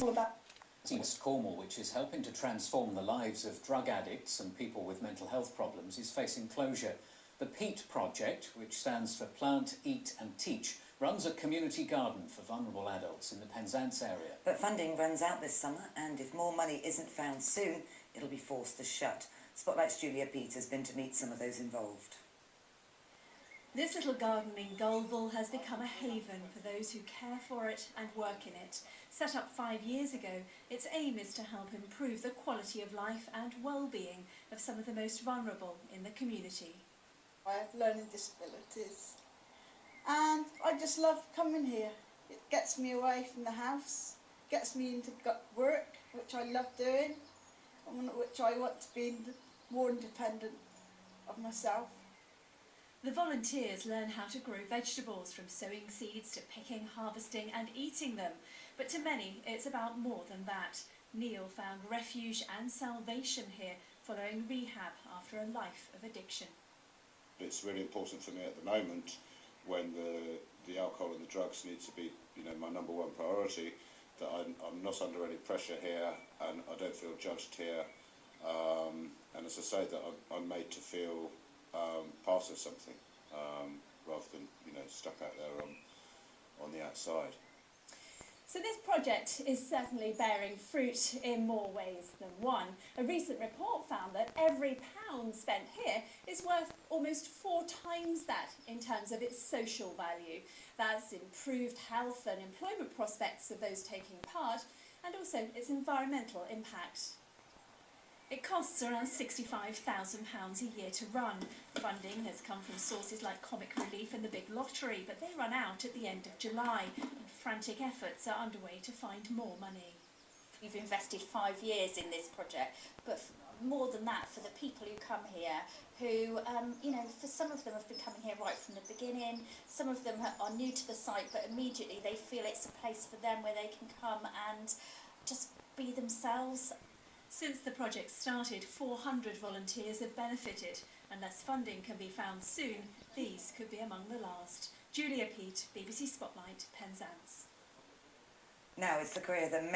all about. East Cornwall, which is helping to transform the lives of drug addicts and people with mental health problems, is facing closure. The PEAT project, which stands for Plant, Eat and Teach, runs a community garden for vulnerable adults in the Penzance area. But funding runs out this summer, and if more money isn't found soon, it'll be forced to shut. Spotlight's Julia Peat has been to meet some of those involved. This little garden in Goldville has become a haven for those who care for it and work in it. Set up 5 years ago, its aim is to help improve the quality of life and well-being of some of the most vulnerable in the community. I have learning disabilities and I just love coming here. It gets me away from the house, gets me into work, which I love doing, and which I want to be more independent of myself. The volunteers learn how to grow vegetables, from sowing seeds to picking, harvesting and eating them. But to many, it's about more than that. Neil found refuge and salvation here following rehab after a life of addiction. It's really important for me at the moment, when the alcohol and the drugs need to be, my number one priority, that I'm not under any pressure here and I don't feel judged here. And as I say, that I'm made to feel part of something, rather than stuck out there on the outside. So this project is certainly bearing fruit in more ways than one. A recent report found that every £1 spent here is worth almost 4 times that in terms of its social value. That's improved health and employment prospects of those taking part, and also its environmental impact. It costs around £65,000 a year to run. Funding has come from sources like Comic Relief and the Big Lottery, but they run out at the end of July, and frantic efforts are underway to find more money. We've invested 5 years in this project, but more than that, for the people who come here, who, for some of them have been coming here right from the beginning. Some of them are new to the site, but immediately they feel it's a place for them where they can come and just be themselves. Since the project started, 400 volunteers have benefited. Unless funding can be found soon, these could be among the last. Julia Peat, BBC Spotlight, Penzance. Now it's the career that